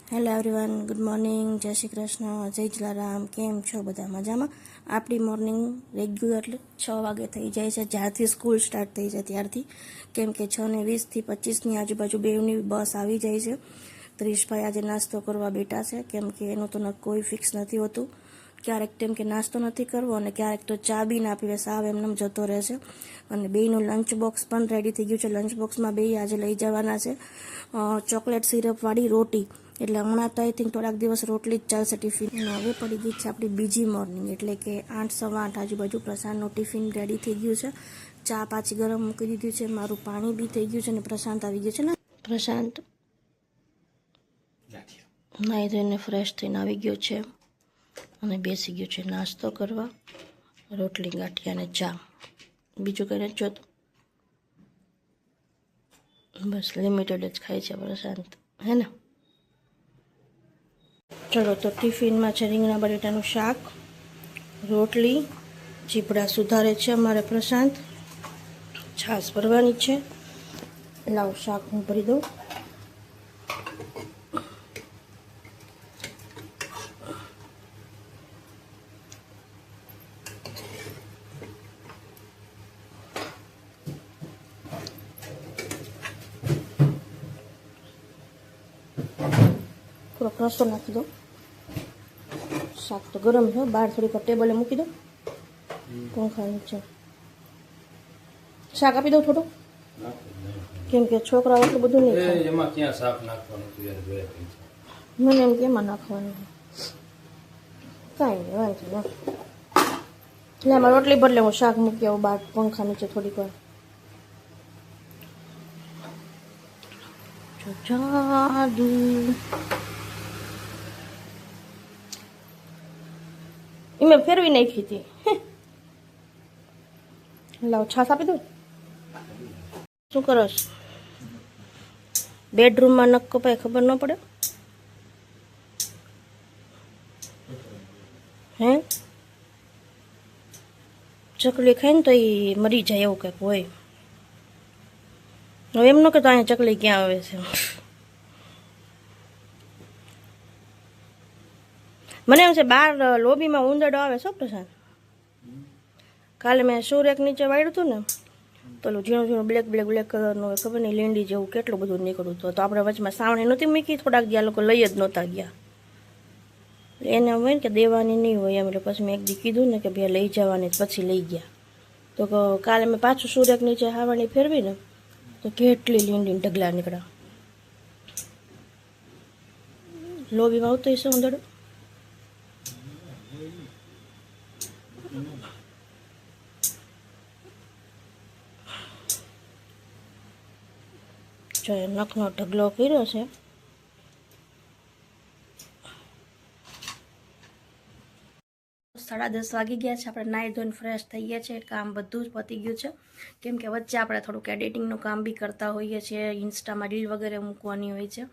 Hello everyone, good morning, જય શ્રી કૃષ્ણ, જય જલારામ. કેમ છો બધા? મજામાં? આપણી મોર્નિંગ રેગ્યુલર 6 વાગે થઈ જાય છે, જ્યારથી સ્કૂલ સ્ટાર્ટ થઈ છે ત્યારથી. કેમ કે 6:20 થી 25ની આજુબાજુ બેવની બસ આવી જાય છે. ત્રીશભાઈ આજે નાસ્તો કરવા બેઠા છે, કેમ કે એનું તો કોઈ ફિક્સ નથી હોતું. ક્યારેક તેમ કે નાસ્તો નથી કરવો અને ક્યારેક તો ચા બી ના પીવે, સાવ એમને જતો રહેશે. અને બેયનું લંચ બોક્સ પણ રેડી થઈ ગયું છે. લંચ બોક્સમાં બે આજે લઈ જવાના છે ચોકલેટ સિરપવાળી રોટી. એટલે હમણાં તો આઈ થિંક થોડાક દિવસ રોટલી જ ચાલશે ટિફિન. હવે પડી ગઈ છે આપણી બીજી મોર્નિંગ, એટલે કે 8, સવા 8 આજુબાજુ પ્રશાંતનું ટિફિન રેડી થઈ ગયું છે. ચા પાછી ગરમ મૂકી દીધી છે, મારું પાણી બી થઈ ગયું છે અને પ્રશાંત આવી ગયો છે ને. પ્રશાંત નાઈ ધોઈને ફ્રેશ થઈને આવી ગયો છે અને બેસી ગયો છે નાસ્તો કરવા. રોટલી, ગાંઠિયા અને ચા, બીજું કંઈ નથી જોતું. બસ લિમિટેડ જ ખાય છે પ્રશાંત, હે ને? ચલો, તો ટિફિનમાં છે રીંગણા બટેટાનું શાક, રોટલી, ચીપડા સુધારે છે અમારે પ્રશાંત, છાશ ભરવાની છે. લાવ શાક હું ભરી દઉં. થોડોક રસો નાખી દો. શાક તો ગરમ છે, બહાર થોડીક ટેબલે મૂકી દો. પંખા નીચે શાક આપી દઉં થોડું, કેમ કે છોકરાઓ એટલું બધું નહીં ખાય. એમાં ક્યાં શાક નાખવાનું તું યાર જોયા કરી છે. મને એમ કે એમાં નાખવાનું કાંઈ નહીં, વાંધો ના. એટલે એમાં રોટલી બદલે હું શાક મૂકી આવું બહાર પંખા નીચે થોડીક વાર. જાદુ એ મેં ફેરવી નાખી હતી. લાવ છાશ આપી દઉં. શું કરસ? બેડરૂમમાં નખ કપાય ખબર ન પડે? હે? ચકલી ખાય ને તો એ મરી જાય એવું કંઈક હોય. હવે એમ ન કે તો અહીંયા ચકલી ક્યાં આવે છે. મને એમ છે બહાર લોબીમાં ઉંદરડો આવે છો પ્રશાંત. કાલે મેં સુરેક નીચે વાળ્યું હતું ને, તો ઝીણું ઝીણું બ્લેક કલરનું ખબર નહીં લીંડી જેવું કેટલું બધું નીકળ્યું હતું. તો આપણે વચમાં સાવણી નહોતી મૂકી, થોડાક ગયા લોકો લઈ જ નહોતા ગયા. એને હોય ને કે દેવાની નહીં હોય એમ, એટલે પછી મેં એક દી કીધું ને કે ભાઈ લઈ જવાની, પછી લઈ ગયા. તો કાલે મેં પાછું સુરેક નીચે હાવણી ફેરવી ને, તો કેટલી લીંડીને ઢગલા નીકળ્યા. લોબીમાં આવતો હશે ઉંદરડો. જો નખનો ઢગલો કર્યો છે. સાડા 10 વાગી ગયા છે. આપણે નાહી ધોઈને ફ્રેશ થઈ ગયા છે, કામ બધું જ પતી ગયું છે. કેમ કે વચ્ચે આપણે થોડુંક એડિટિંગનું કામ બી કરતા હોઈએ છીએ, ઇન્સ્ટામાં રીલ વગેરે મૂકવાની હોય છે,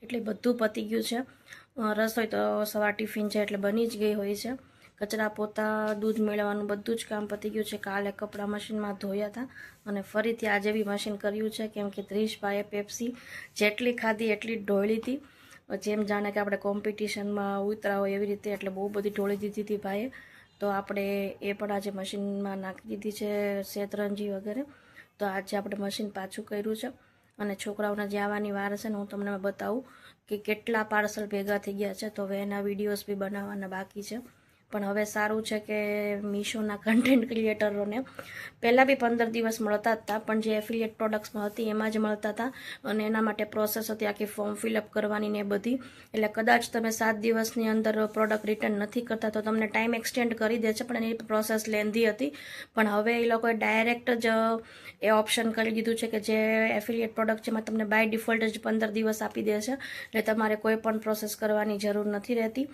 એટલે બધું પતી ગયું છે. રસોઈ તો સવાર ટિફિન છે એટલે બની જ ગઈ હોય છે. કચરા પોતા, દૂધ મેળવવાનું બધું જ કામ પતી ગયું છે. કાલે કપડાં મશીનમાં ધોયા હતા અને ફરીથી આજે બી મશીન કર્યું છે, કેમ કે 30 પેપ્સી જેટલી ખાધી એટલી ઢોળી હતી. જેમ જાણે કે આપણે કોમ્પિટિશનમાં ઉતરા હોય એવી રીતે, એટલે બહુ બધી ઢોળી દીધી હતી ભાઈએ. તો આપણે એ પણ આજે મશીનમાં નાખી દીધી છે, શેતરંજી વગેરે. તો આજે આપણે મશીન પાછું કર્યું છે અને છોકરાઓને જે આવવાની વાર છે ને, હું તમને બતાવું કે કેટલા પાર્સલ ભેગા થઈ ગયા છે. તો હવે એના વિડીયોઝ બી બનાવવાના બાકી છે. પણ હવે સારું છે કે મીશોના કન્ટેન્ટ ક્રિએટરોને પહેલાં બી 15 દિવસ મળતા હતા, પણ જે એફિલિએટ પ્રોડક્ટ્સમાં હતી એમાં જ મળતા હતા. અને એના માટે પ્રોસેસ હતી આખી ફોર્મ ફિલઅપ કરવાની ને એ બધી. એટલે કદાચ તમે 7 દિવસની અંદર પ્રોડક્ટ રિટર્ન નથી કરતા તો તમને ટાઈમ એક્સટેન્ડ કરી દે છે, પણ એની પ્રોસેસ લેન્ધી હતી. પણ હવે એ લોકોએ ડાયરેક્ટ જ એ ઓપ્શન કરી દીધું છે કે જે એફિલિએટ પ્રોડક્ટ છે એમાં તમને બાય ડિફોલ્ટ જ 15 દિવસ આપી દે છે, એટલે તમારે કોઈ પણ પ્રોસેસ કરવાની જરૂર નથી રહેતી.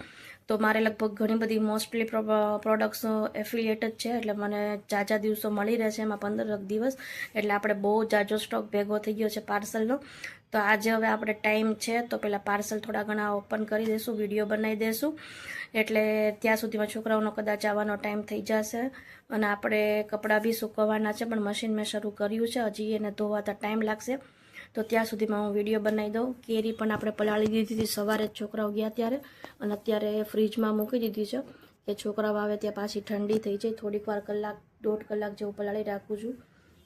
તો મારે લગભગ ઘણી બધી મોસ્ટલી પ્રોડક્ટ્સ એફિલિએટ જ છે, એટલે મને જાજા દિવસો મળી રહે છે, એમાં 15 દિવસ. એટલે આપણે બહુ જાજો સ્ટોક ભેગો થઈ ગયો છે પાર્સલનો. તો આજે હવે આપણે ટાઈમ છે તો પહેલાં પાર્સલ થોડા ઘણા ઓપન કરી દઈશું, વિડીયો બનાવી દઈશું. એટલે ત્યાં સુધીમાં છોકરાઓનો કદાચ આવવાનો ટાઈમ થઈ જશે અને આપણે કપડાં બી સૂકવવાના છે, પણ મશીન મેં શરૂ કર્યું છે, હજી એને ધોવાતા ટાઈમ લાગશે. તો ત્યાં સુધીમાં હું વિડીયો બનાવી દઉં. કેરી પણ આપણે પલાળી દીધી હતી સવારે જ છોકરાઓ ગયા ત્યારે, અને અત્યારે ફ્રીજમાં મૂકી દીધી છે કે છોકરાઓ આવે ત્યાં પાછી ઠંડી થઈ જાય. થોડીક વાર દોઢ કલાક જેવું પલાળી રાખું છું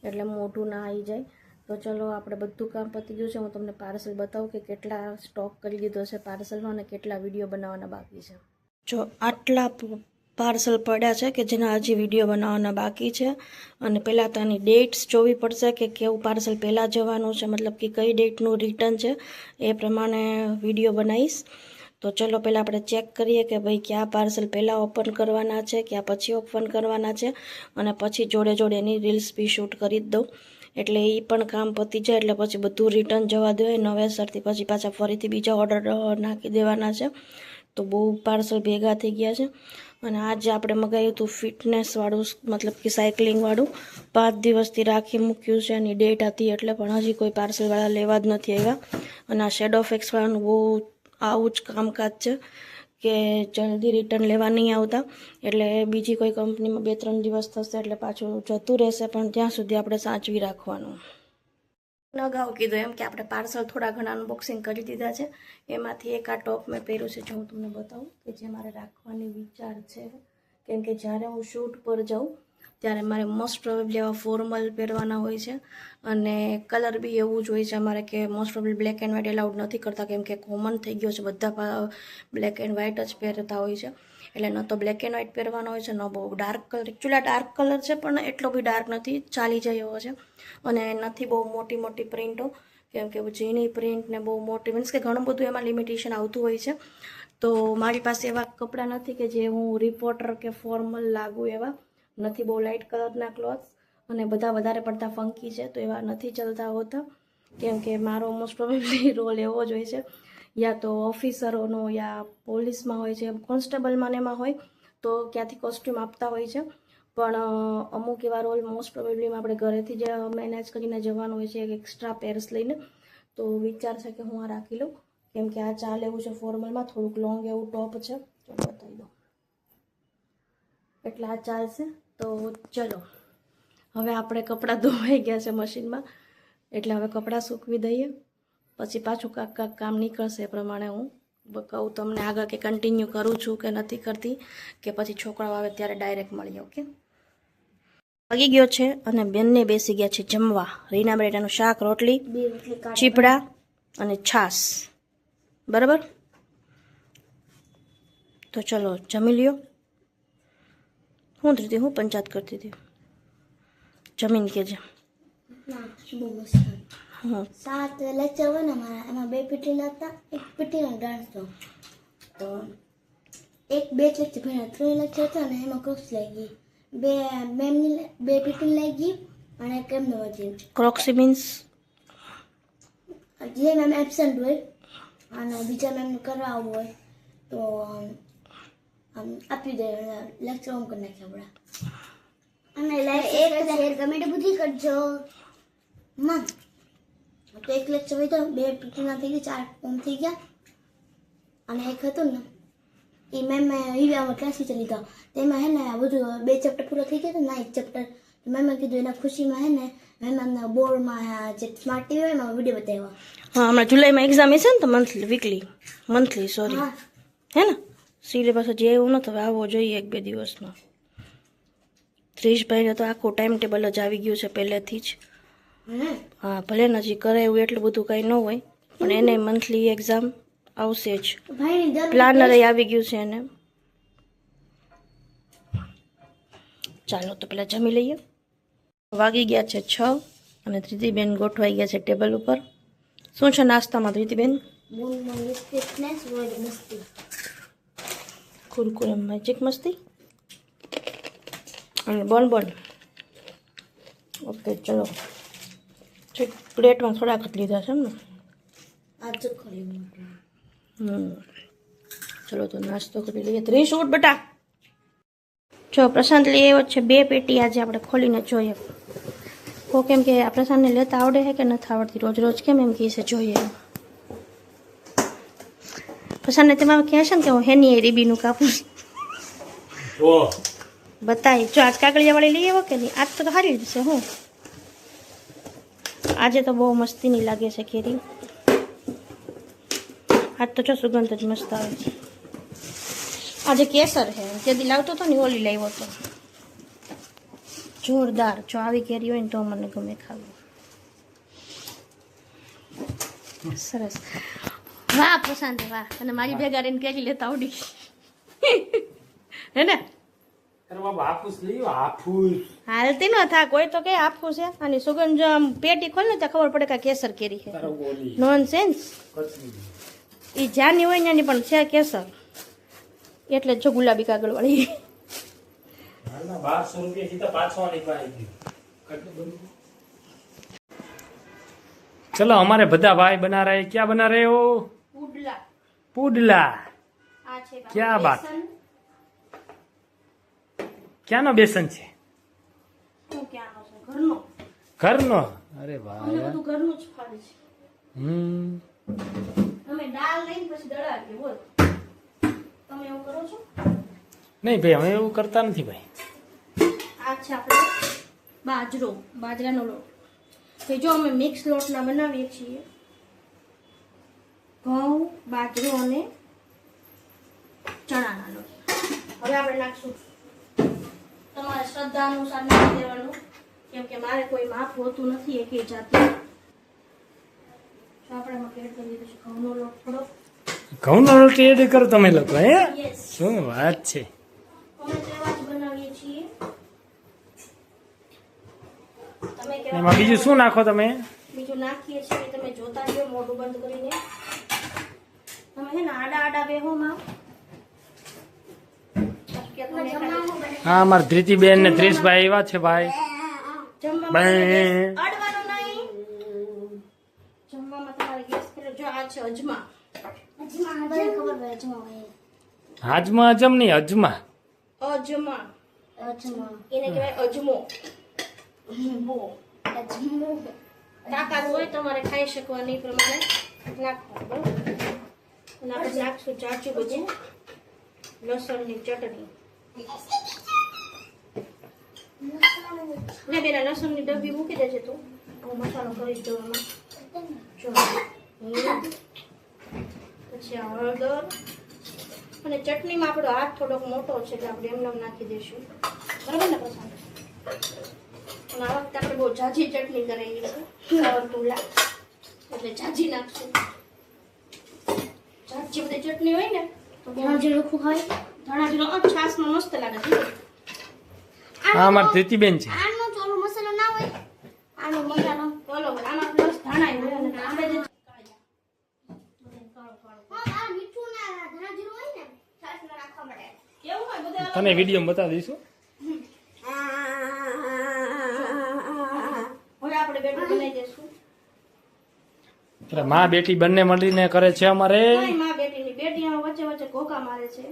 એટલે મોઢું ના આવી જાય. તો ચલો આપણે બધું કામ પતી ગયું છે. હું તમને પાર્સલ બતાવું કે કેટલા સ્ટોક કરી દીધો છે પાર્સલમાં અને કેટલા વિડીયો બનાવવાના બાકી છે. જો આટલા પાર્સલ પડ્યા છે કે જેના હજી વિડીયો બનાવવાના બાકી છે. અને પહેલાં તો આની ડેટ્સ જોવી પડશે કે કેવું પાર્સલ પહેલાં જવાનું છે, મતલબ કે કઈ ડેટનું રિટર્ન છે, એ પ્રમાણે વિડીયો બનાવીશ. તો ચલો પહેલાં આપણે ચેક કરીએ કે ભાઈ કયા પાર્સલ પહેલાં ઓપન કરવાના છે, ક્યાં પછી ઓપન કરવાના છે, અને પછી જોડે જોડે એની રીલ્સ બી શૂટ કરી જ દઉં. એટલે એ પણ કામ પતી જાય એટલે પછી બધું રિટર્ન જવા દેવાય. નવેસરથી પછી પાછા ફરીથી બીજા ઓર્ડર નાખી દેવાના છે. તો બહુ પાર્સલ ભેગા થઈ ગયા છે. અને આજે આપણે મગાવ્યું હતું ફિટનેસવાળું, મતલબ કે સાયકલિંગવાળું. 5 દિવસથી રાખી મૂક્યું છે, એની ડેટ હતી એટલે, પણ હજી કોઈ પાર્સલવાળા લેવા જ નથી આવ્યા. અને આ શેડો ફેક્સવાળાનું બહુ આવું જ કામકાજ છે કે જલ્દી રિટર્ન લેવા નહીં આવતા. એટલે બીજી કોઈ કંપનીમાં 2-3 દિવસ થશે એટલે પાછું જતું રહેશે, પણ ત્યાં સુધી આપણે સાચવી રાખવાનું. અગાઉ કીધું એમ કે આપણે પાર્સલ થોડા ઘણા અનબોક્સિંગ કરી દીધા છે. એમાંથી એક આ ટોપ મેં પહેર્યું છે, જો હું તમને બતાવું કે જે મારે રાખવાની વિચાર છે. કેમ કે જ્યારે હું શૂટ પર જાઉં ત્યારે મારે મોસ્ટ પ્રોબેબલી આવા ફોર્મલ પહેરવાના હોય છે. અને કલર બી એવું જ હોય છે અમારે કે most probably black and white allowed નથી કરતા, કેમ કે કોમન થઈ ગયો છે, બધા બ્લેક એન્ડ વ્હાઇટ જ પહેરતા હોય છે. એટલે ન તો બ્લેક એન્ડ વ્હાઇટ પહેરવાનો હોય છે, ન બહુ ડાર્ક કલર. એકચ્યુઅલી આ ડાર્ક કલર છે પણ એટલો બી ડાર્ક નથી, ચાલી જાય એવો છે. અને નથી બહુ મોટી મોટી પ્રિન્ટો, કેમ કે ઝીણી પ્રિન્ટ ને બહુ મોટી, મીન્સ કે ઘણું બધું એમાં લિમિટેશન આવતું હોય છે. તો મારી પાસે એવા કપડાં નથી કે જે હું રિપોર્ટર કે ફોર્મલ લાગુ, એવા નથી. બહુ લાઇટ કલરના ક્લોથ્સ અને બધા વધારે પડતા ફંકી છે, તો એવા નથી ચાલતા હોતા. કેમ કે મારો મોસ્ટ પ્રોબેબલી રોલ એવો જ હોય છે, યા તો ઓફિસરોનો યા પોલીસમાં હોય છે, કોન્સ્ટેબલમાં ને એમાં હોય તો ક્યાંથી કોસ્ટ્યુમ આપતા હોય છે. પણ અમુક એવા રોલ મોસ્ટ પ્રોબેબલીમાં આપણે ઘરેથી જ મેનેજ કરીને જવાનું હોય છે, એક એક્સ્ટ્રા પેર્સ લઈને. તો વિચાર છે કે હું આ રાખી લઉં, કેમ કે આ ચાલે એવું છે ફોર્મલમાં. થોડુંક લોંગ એવું ટોપ છે, તો બતાવી દઉં એટલે આ ચાલશે. તો ચલો હવે આપણે કપડાં ધોવાઈ ગયા છે મશીનમાં, એટલે હવે કપડાં સૂકવી દઈએ. પછી પાછું કાંક કામ નીકળશે એ પ્રમાણે હું કહું તમને આગળ કે કન્ટિન્યુ કરું છું કે નથી કરતી, કે પછી છોકરાઓ આવે ત્યારે ડાયરેક્ટ મળીએ. ઓકે, વાગી ગયો છે અને બંને બેસી ગયા છે જમવા. રીના બટેટાનું શાક, રોટલી, ચીપડા અને છાશ. બરાબર, તો ચલો જમી લ્યો. હું ધૃતિ હું પંચાયત કરતી હતી, જમીન કેજે. બહુ મસ્ત. 7 લેક્ચર હોય ને મારા, એમાં 2 પીટીના હતા, એક પીટીનો ડાન્સ હતો. તો 2 લેક્ચર ભણ્યા, 3 લેક્ચર હતા ને એમાં ક્રોક્સ લઈ ગઈ, 2 પીટી લઈ ગઈ અને એક એમનો વધી. ક્રોક્સી મીન્સ જે મેમ એબસન્ટ હોય અને બીજા મેમને કરાવવું હોય તો આપી દે, લેક્ચર ઓમ કરી નાખ્યા આપણા. અને એક શેર કમેન્ટ બુદ્ધિ કરજો માં. તો 1 લેક્ચર હોય તો 2 પીટીના થઈ ગયા, 4 ઓમ થઈ ગયા. અને એક હતું ને એ મેમે ઈવીઆમાં ક્લાસ ટીચર લીધા, તેમાં હે ને આ બધું 2 ચેપ્ટર પૂરા થઈ ગયા હતા ને, 1 ચેપ્ટર મેમે કીધું એના ખુશીમાં હે ને મેમ અમને બોર્ડમાં જે સ્માર્ટ ટીવી હોય એમાં વિડીયો બતાવ્યા. હા, હમણાં જુલાઈમાં એક્ઝામ હશે ને, તો મંથલી સોરી હા હે ને. સિલેબસ હજી એવું નથી, હવે આવવો જોઈએ 1-2 દિવસમાં. ત્રીશભાઈને તો આખું ટાઈમ ટેબલ જ આવી ગયું છે પહેલેથી જ. હા, ભલે ને હજી કરાયું એટલું બધું કંઈ ન હોય, પણ એને મંથલી એક્ઝામ આવશે જ. પ્લાનર આવી ગયું છે એને. ચાલો તો પેલા જમી લઈએ. વાગી ગયા છે 6 અને ધૃતિબેન ગોઠવાઈ ગયા છે ટેબલ ઉપર. શું છે નાસ્તામાં ધૃતિબેન? કુરકુરે મેજિક મસ્તી અને બોન. ઓકે ચલો, પ્લેટમાં થોડાક જ લીધા છે એમ ને. ચલો તો નાસ્તો કરી લઈએ. 30 ઉઠ બટા. જો પ્રશાંત લઈ આવ્યો છે 2 પેટી, આજે આપણે ખોલીને જોઈએ. કો કેમ કે આ પ્રશાંતને લેતા આવડે છે કે નથી આવડતી, રોજ કેમ એમ કહે છે જોઈએ. પ્રશાંતને તેમાં કહે છે ને કે હું હેની રીબીનું કાપું બતાવી. જો આજ કાગળિયાવાળી લઈ આવ્યો કે નહીં? આજ તો સારી જ છે. હું આજે તો બહુ મસ્તીની લાગે છે કેરી. આજ તો જો સુગંધ જ મસ્ત આવે છે. આજે કેસર છે, જેથી લાવતો હતો ને ઓલી લાવ્યો હતો. જોરદાર. જો આવી કેરી હોય ને તો મને ગમે ખાવું. સરસ. વાહ પ્રશાંત વાહ. અને મારી ભેગા રહીને કેરી લેતા આવડી હે ને? હાલતી ન થા કોઈ તો કે આપવું છે. અને સુગંધ જો આમ પેટી ખોલ ને તો ખબર પડે કે આ કેસર કેરી છે. નોનસેન્સ. ઈ જાની હોય ને એની પણ છે કેસર. એટલે જો ગુલાબી કાગળ વાળી. चलो हमारे બધા ભાઈ बना रहे क्या बना रहे हो પુડલા. पुडला આ છે ક્યાં બાત? બેસન. ક્યાંનો બેસન છે? શું ક્યાંનો છે? ઘરનો. ઘરનો. અરે વાહ અમને યાર. બધું ઘરનું જ ફાવે છે. અમે દાળ લઈને પછી દળાવીએ. બોલ તમે એવું કરો છો? નહીં ભાઈ અમે એવું કરતા નથી ભાઈ. આ છે આપણે બાજરો, બાજરાનો લોટ. તો જો અમે મિક્સ લોટના બનાવીએ છીએ. ઘઉં, બાજરો અને ચણાના લોટ. હવે આપણે નાખશું. તમારે શ્રદ્ધા અનુસાર નાખી દેવાનું, કેમ કે મારે કોઈ માપ હોતું નથી એક જાતિ. તો આપણે એમાં એડ કરી દઈશું ઘઉંનો લોટ થોડો. ઘઉંનો રોટી એડ કરો તમે લોકો હે? યસ. શું વાત છે. અમે તેવા જ બનાવીએ છીએ. તમે કેવા એમાં બીજું શું નાખો તમે? બીજું નાખીએ છીએ તમે જોતા રહ્યો મોઢું બંધ કરીને. તમે હે ને આડા આડા બેહો માં. હા અમારા ધ્રીતિબેન ને ત્રીસભાઈ એવા છે ભાઈ. જમવામાં તમારે ગેસ કરો. જો આ છે અજમા. ખબર પડે અજમા હોય. હાજમાં અજમ નહીં અજમા. અજમા અજમા. એને કહેવાય અજમો. અજમો. તાકાત હોય તમારે ખાઈ શકવાની પ્રમાણે નાખો. બરાબર. અને આપણે નાખશું જાચું બધું લસણની ચટણી. લે બેના લસણની ડબ્બી મૂકી દેજે તું. હું મસાલો કરી દઉં એમાં. જો પછી આ હળદર અને ચટણીમાં આપણો હાથ થોડોક મોટો છે એટલે આપણે એમને નાખી દઈશું. બરાબર ને પસંદ? અને આ વખતે આપણે બહુ ઝાઝી ચટણી કરેલી છે ટુલા, એટલે ઝાઝી નાખશું. ઝાઝી બધી ચટણી હોય ને તો ધણા જીરું ખાય. ધણા જીરો છાશમાં મસ્ત લાગે છે. હા અમારા ધ્રીતિબેન છે. આનો ચોલો મસાલો ના હોય. આનો મસાલો. બોલો આમાં પ્લસ ધાણા હોય અને આપણે જે આ મીઠું ના ધણા જીરું હોય ને છાશમાં નાખવા પડે. કેવું હોય બધા તને વિડીયો બતાવી દઈશું. હવે આપણે બેટું બનાવી દઈશું. એટલે માં બેટી બંને મળીને કરે છે અમારે. કઈ માં બેટીની બેટી આમાં વચ્ચે વચ્ચે ઘોકા મારે છે.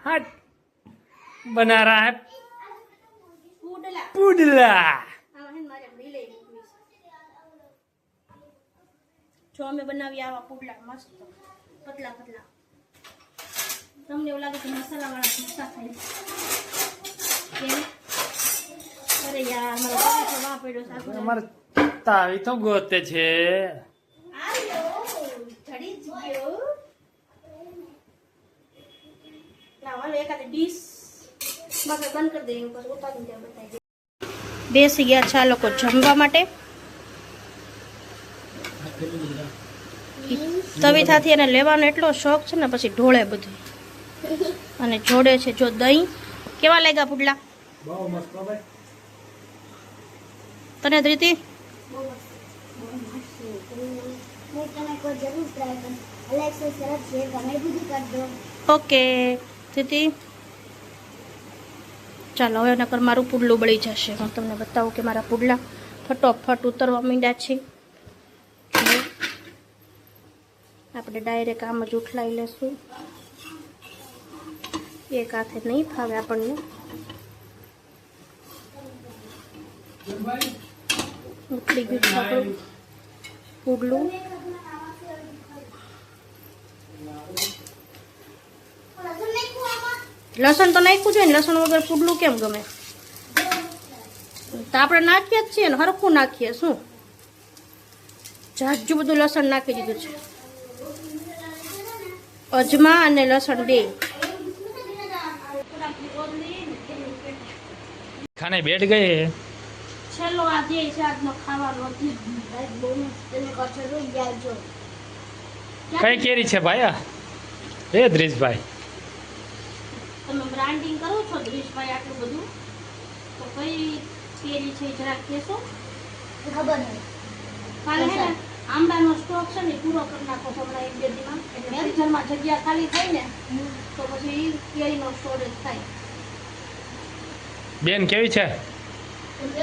हट बना रहा है પુડલા. पुडला. આમાં હે ને મારે ડીલે મૂકવી છે. જો અમે બનાવી આવા પુડલા મસ્ત પતલા પતલા. તમને એવું લાગે કે મસાલા વાળા ઢોસા ખાય કેમ? અરે યાર મારો પગ વાહ પડ્યો સાસુ. અમારે તાવી તો ગોતે છે. આયો ચડી જ ગયો. ના વાલો એકાદ ડીશ બાકી બંધ કરી દઈએ પછી ઉતારીને ત્યાં બતાવી દઈએ. બેસી ગયા છે આ લોકો જમવા માટે. તવીથાથી એને લેવાનો એટલો શોખ છે ને પછી ઢોળે બધું. અને જોડે છે જો દહીં. કેવા લાગ્યા પુડલા? બહુ મસ્ત ભાઈ. તને ધ્રીતિ? मैं તમે કોઈ જરૂર ટ્રાય કરો. લાઈક સબસ્ક્રાઇબ શેર કમેન્ટ भी कर दो. ઓકે ધ્રીતિ ચાલો હવે નકર મારું પુડલું બળી જશે. હું તમને બતાવું કે મારા પુડલા ફટોફટ ઉતરવા માંડ્યા છે. આપણે ડાયરેક્ટ આમ જ ઉઠલાઈ લેશું. એક હાથે નહીં ફાવે આપણને. ઉકળી ગયું છે આપણું પુડલું. લસણ તો નાખ્યું છે ને, લસણ વગર પુડલું કેમ ગમે? તો આપણે નાખીએ જ છીએ ને, હરખું નાખીએ શું? જાજુ બધું લસણ નાખી દીધું છે. અજમા અને લસણ બે. ખાને બેઠ ગયે. છેલ્લો આજે છે આજનો ખાવાનો. કઈ કેરી છે ભાઈ? એ દ્રીશભાઈ, તમે બ્રાન્ડિંગ કરો છો દ્રીશભાઈ આટલું બધું, તો કઈ કેરી છે જરાક કહેશો? ખબર નહીં. કાલે હે ને આંબાનો સ્ટોક છે ને પૂરો કરી નાખો છો હમણાં 1-2 દીમાં, એટલે ફ્રીઝરમાં જગ્યા ખાલી થાય ને તો પછી કેરીનો સ્ટોરેજ થાય. બેન કેવી છે?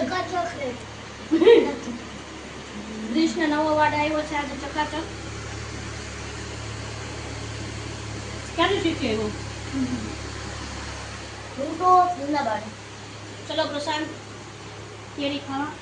એકા ચોકલેટ. દ્રીશને નવો વાડ આવ્યો છે આજે ચકાચક. ક્યારે શીખ્યો એવું? હું તો જુનાબાડ. ચલો પ્રશાંત કેરી ખાવા.